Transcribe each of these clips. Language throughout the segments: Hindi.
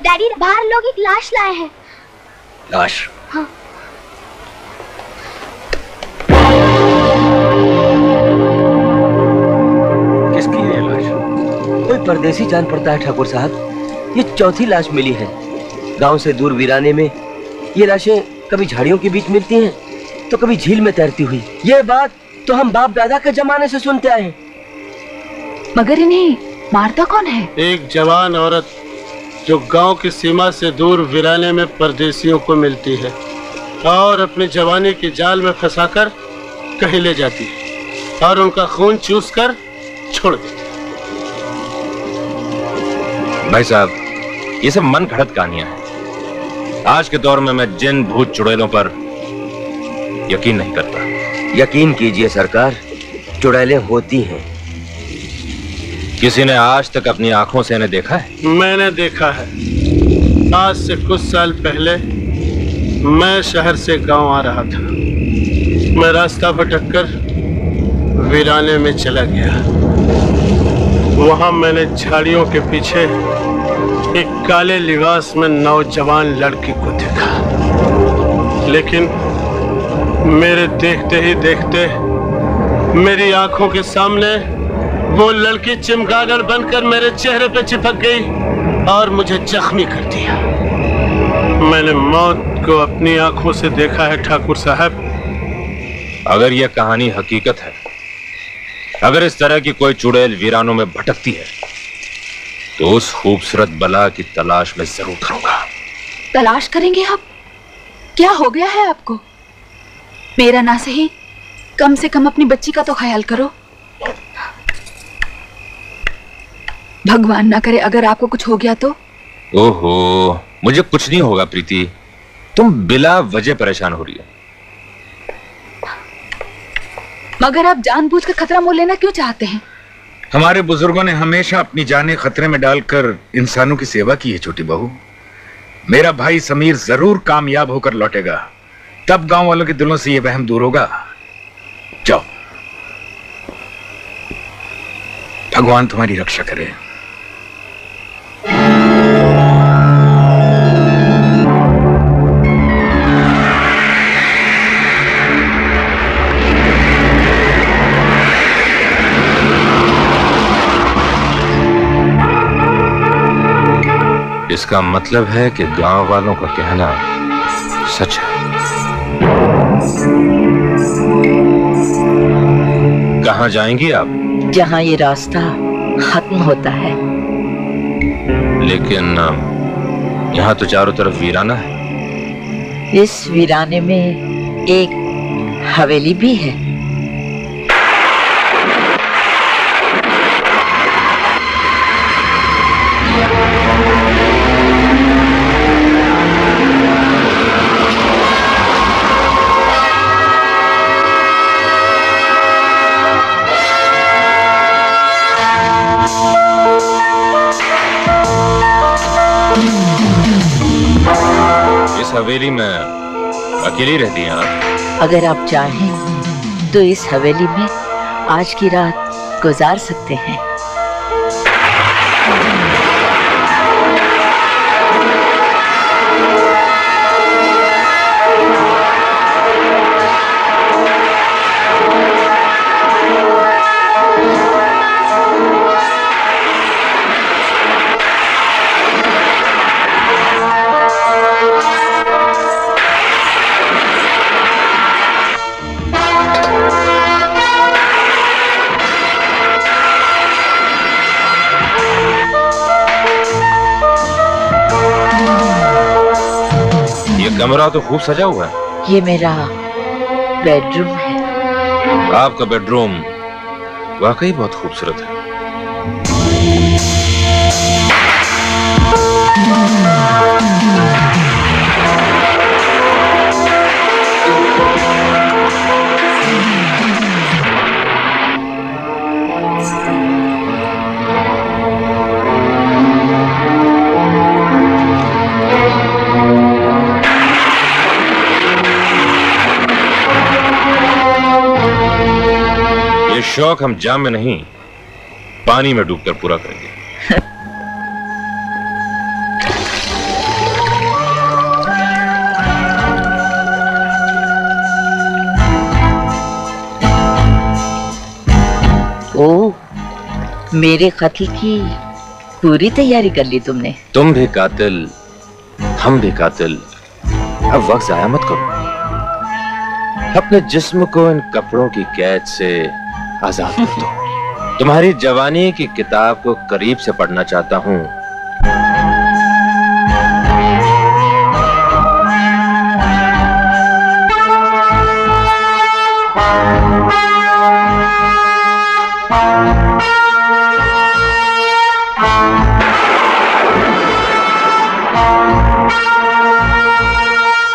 डैडी, बाहर लोग एक लाश लाए हैं। लाश? हाँ। किसकी है ये लाश? कोई परदेसी जान पड़ता है ठाकुर साहब। ये चौथी लाश मिली है। गांव से दूर वीराने में ये लाशें कभी झाड़ियों के बीच मिलती हैं तो कभी झील में तैरती हुई। ये बात तो हम बाप दादा के जमाने से सुनते आए हैं। मगर इन्हें मारता कौन है? एक जवान औरत जो गांव की सीमा से दूर वीराने में परदेसियों को मिलती है और अपनी जवानी की जाल में फंसाकर कहीं ले जाती है और उनका खून चूस कर छोड़ देती है। भाई साहब, ये सब मन घड़त कहानियां हैं। आज के दौर में मैं जिन भूत चुड़ैलों पर यकीन नहीं करता। यकीन कीजिए सरकार, चुड़ैलें होती हैं। किसी ने आज तक अपनी आंखों से इन्हें देखा है? मैंने देखा है। आज से कुछ साल पहले मैं शहर से गांव आ रहा था। मैं रास्ता भटककर वीराने में चला गया। वहां मैंने झाड़ियों के पीछे एक काले लिबास में नौजवान लड़की को देखा, लेकिन मेरे देखते ही देखते मेरी आंखों के सामने वो लड़की चिमगादड़ बनकर मेरे चेहरे पे चिपक गई और मुझे जख्मी कर दिया। मैंने मौत को अपनी आंखों से देखा है ठाकुर साहब। अगर यह कहानी हकीकत है, अगर इस तरह की कोई चुड़ैल वीरानों में भटकती है, तो उस खूबसूरत बला की तलाश मैं जरूर करूंगा। तलाश करेंगे आप? क्या हो गया है आपको? मेरा ना सही, कम से कम अपनी बच्ची का तो ख्याल करो। भगवान ना करे अगर आपको कुछ हो गया तो। ओहो, मुझे कुछ नहीं होगा प्रीति। तुम बिला वजह परेशान हो रही हो। मगर आप जानबूझकर खतरा मोल लेना क्यों चाहते हैं? हमारे बुजुर्गों ने हमेशा अपनी जानें खतरे में डालकर इंसानों की सेवा की है छोटी बहू। मेरा भाई समीर जरूर कामयाब होकर लौटेगा, तब गांव वालों के दिलों से यह वहम दूर होगा। जाओ, भगवान तुम्हारी रक्षा करे। इसका मतलब है कि गांव वालों का कहना सच है। कहां जाएंगी आप? जहां ये रास्ता खत्म होता है। लेकिन यहाँ तो चारों तरफ वीराना है। इस वीराने में एक हवेली भी है। हवेली में अकेली रहती हैं आप? अगर आप चाहें तो इस हवेली में आज की रात गुजार सकते हैं। कमरा तो खूब सजा हुआ है। ये मेरा बेडरूम है। आपका बेडरूम वाकई बहुत खूबसूरत है। शौक हम जाम में नहीं, पानी में डूबकर पूरा करेंगे। मेरे कत्ल की पूरी तैयारी कर ली तुमने? तुम भी कातिल, हम भी कातिल। अब वक्त जाया मत करो। अपने जिस्म को इन कपड़ों की कैद से आजाद कर दो। तुम्हारी जवानी की किताब को करीब से पढ़ना चाहता हूं।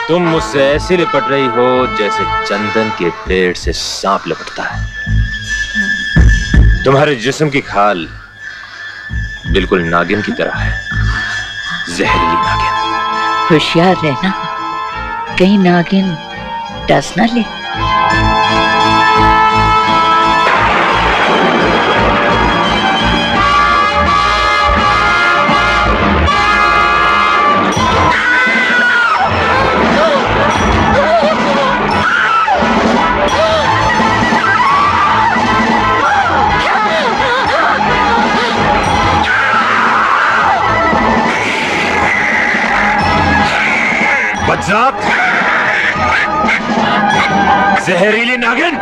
तुम मुझसे ऐसी लिपट रही हो जैसे चंदन के पेड़ से सांप लिपटता है। तुम्हारे जिस्म की खाल बिल्कुल नागिन की तरह है, जहरीली नागिन। होशियार रहना, कहीं नागिन डस ना ले। बदजात, जहरीली नागिन,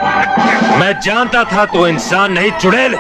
मैं जानता था तो इंसान नहीं चुड़ैल।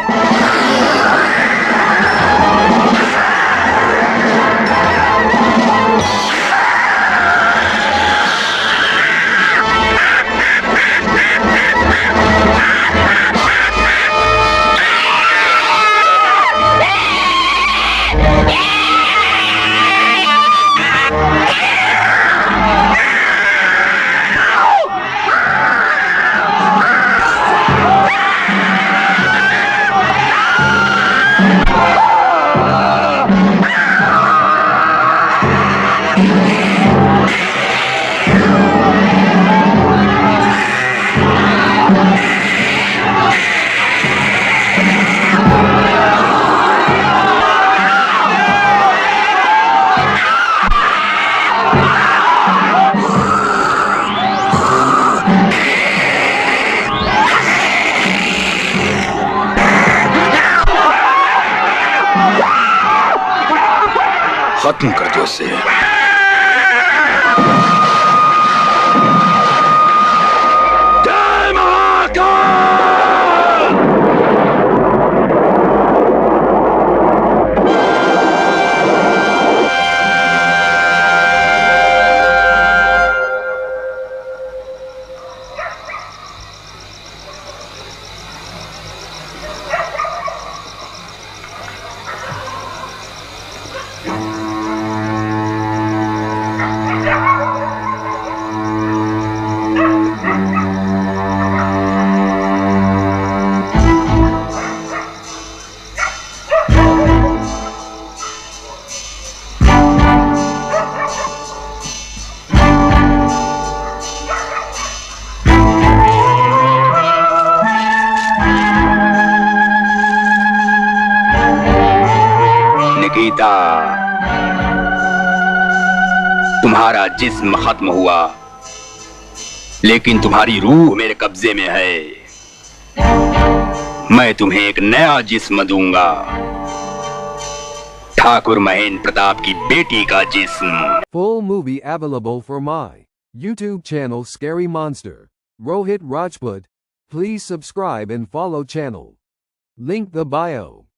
खत्म कर दो उसे। तुम्हारा जिस्म खत्म हुआ, लेकिन तुम्हारी रूह मेरे कब्जे में है। मैं तुम्हें एक नया जिस्म दूंगा, ठाकुर महेंद्र प्रताप की बेटी का जिस्म। Full movie available for my YouTube channel Scary Monster. Rohit Rajput. Please subscribe and follow channel. Link the bio.